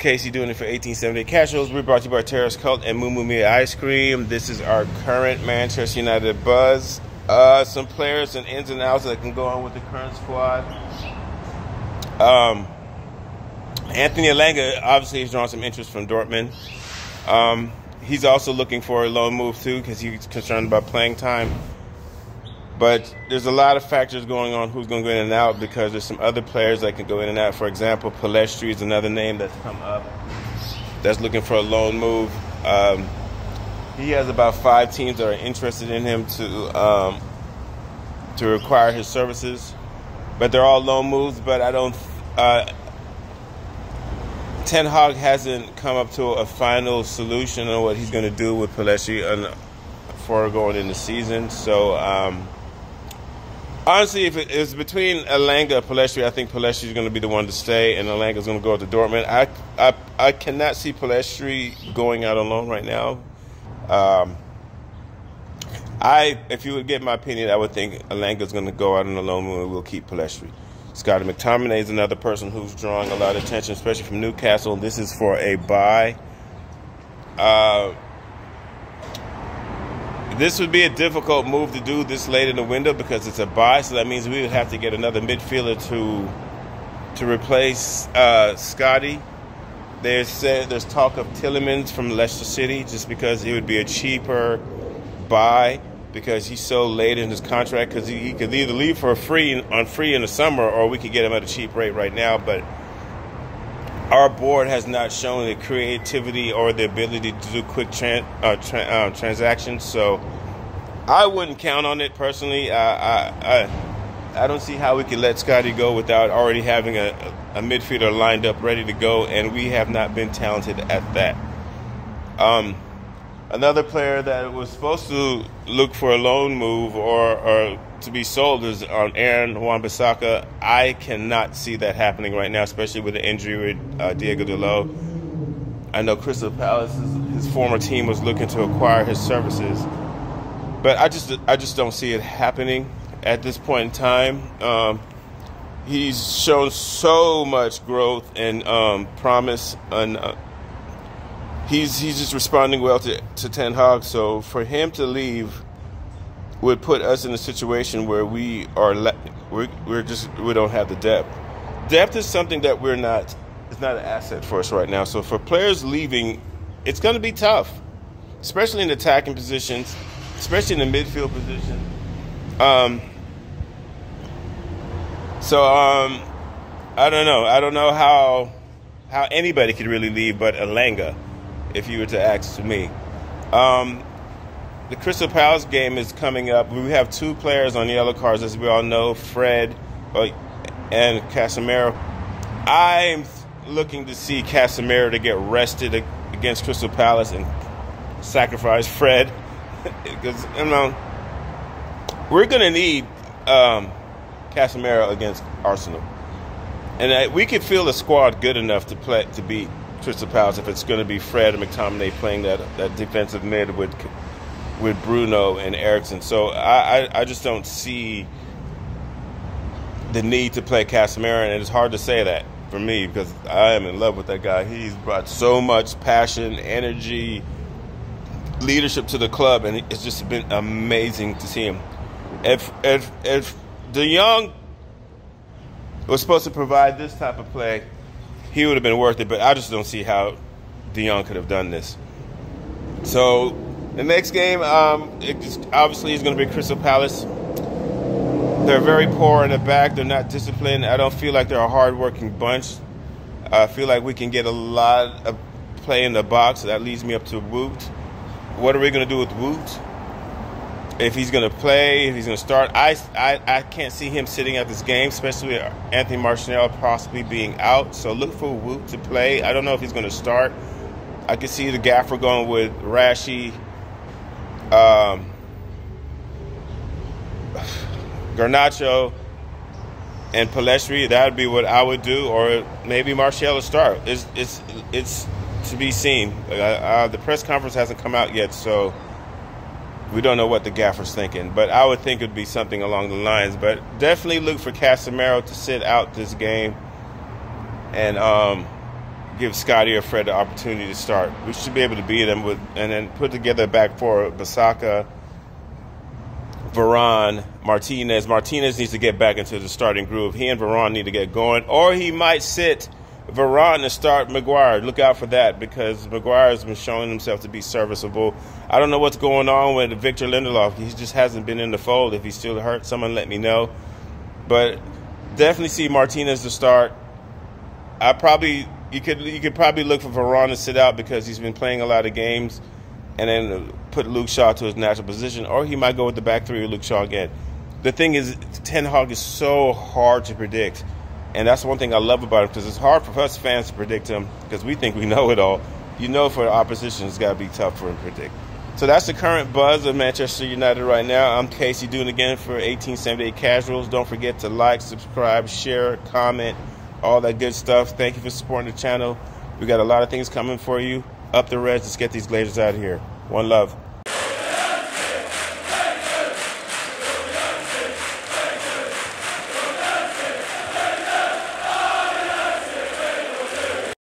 Casey doing it for 1878 Casuals. We're brought to you by Terrace Cult and Moo Moo Mia Ice Cream. This is our current Manchester United buzz. Some players and ins and outs that can go on with the current squad. Anthony Elanga obviously has drawn some interest from Dortmund. He's also looking for a loan move too because he's concerned about playing time. But there's a lot of factors going on who's going to go in and out because there's some other players that can go in and out. For example, Pellistri is another name that's come up that's looking for a loan move. He has about 5 teams that are interested in him to require his services. But they're all loan moves, but I don't... Ten Hag hasn't come up to a final solution on what he's going to do with Pellistri for going in the season. So... honestly, if it's between Elanga and Pellistri, I think Pellistri is going to be the one to stay, and Elanga is going to go to Dortmund. I cannot see Pellistri going out on loan right now. If you would get my opinion, I would think Elanga is going to go out on a loan and we'll keep Pellistri. Scotty McTominay is another person who's drawing a lot of attention, especially from Newcastle. This is for a buy. This would be a difficult move to do this late in the window because it's a buy, so that means we would have to get another midfielder to replace Scotty. There's talk of Tielemans from Leicester City just because it would be a cheaper buy because he's so late in his contract because he could either leave for free in the summer or we could get him at a cheap rate right now, but our board has not shown the creativity or the ability to do quick transactions, so I wouldn't count on it personally. I don't see how we could let Scotty go without already having a midfielder lined up ready to go, and we have not been talented at that. Another player that was supposed to look for a loan move or to be sold is on Aaron Wan-Bissaka. I cannot see that happening right now, especially with the injury with Diego Dalot. I know Crystal Palace, his former team, was looking to acquire his services, but I just don't see it happening at this point in time. He's shown so much growth and promise, and he's just responding well to Ten Hag. So for him to leave would put us in a situation where we don't have the depth. Depth is something that it's not an asset for us right now. So for players leaving, it's going to be tough, especially in attacking positions, especially in the midfield position. I don't know. I don't know how anybody could really leave but Elanga, if you were to ask me. The Crystal Palace game is coming up. We have 2 players on yellow cards, as we all know, Fred and Casemiro. I'm looking to see Casemiro to get rested against Crystal Palace and sacrifice Fred. Because, we're going to need Casemiro against Arsenal. And we could feel the squad good enough to beat Crystal Palace if it's going to be Fred and McTominay playing that defensive mid with Bruno and Eriksen. So I just don't see the need to play Casemiro, and it's hard to say that for me because I am in love with that guy. He's brought so much passion, energy, leadership to the club, and it's just been amazing to see him. If De Jong was supposed to provide this type of play, he would have been worth it, but I just don't see how De Jong could have done this. So the next game, obviously, is going to be Crystal Palace. They're very poor in the back. They're not disciplined. I don't feel like they're a hard-working bunch. I feel like we can get a lot of play in the box. That leads me up to Wout. What are we going to do with Wout? If he's going to play, if he's going to start, I can't see him sitting at this game, especially with Anthony Martial possibly being out. So look for Wout to play. I don't know if he's going to start. I could see the gaffer going with Rashi, Garnacho, and Pellistri. That would be what I would do, or maybe Martial to start. It's to be seen. The press conference hasn't come out yet, so we don't know what the gaffer's thinking. But I would think it would be something along the lines. But definitely look for Casemiro to sit out this game and give Scotty or Fred the opportunity to start. We should be able to beat them and then put together a back four: Bissaka, Varane, Martinez. Martinez needs to get back into the starting groove. He and Varane need to get going, or he might sit Varane and start Maguire. Look out for that, because Maguire has been showing himself to be serviceable. I don't know what's going on with Victor Lindelof. He just hasn't been in the fold. If he's still hurt, someone let me know. But definitely see Martinez to start. You could probably look for Varane to sit out because he's been playing a lot of games, and then put Luke Shaw to his natural position, or he might go with the back three with Luke Shaw again. The thing is, Ten Hag is so hard to predict, and that's one thing I love about him, because it's hard for us fans to predict him because we think we know it all. You know, for the opposition, it's got to be tough for him to predict. So that's the current buzz of Manchester United right now. I'm Casey doing it again for 1878 Casuals. Don't forget to like, subscribe, share, comment, all that good stuff. Thank you for supporting the channel. We got a lot of things coming for you. Up the Reds. Let's get these Glazers out of here. One love.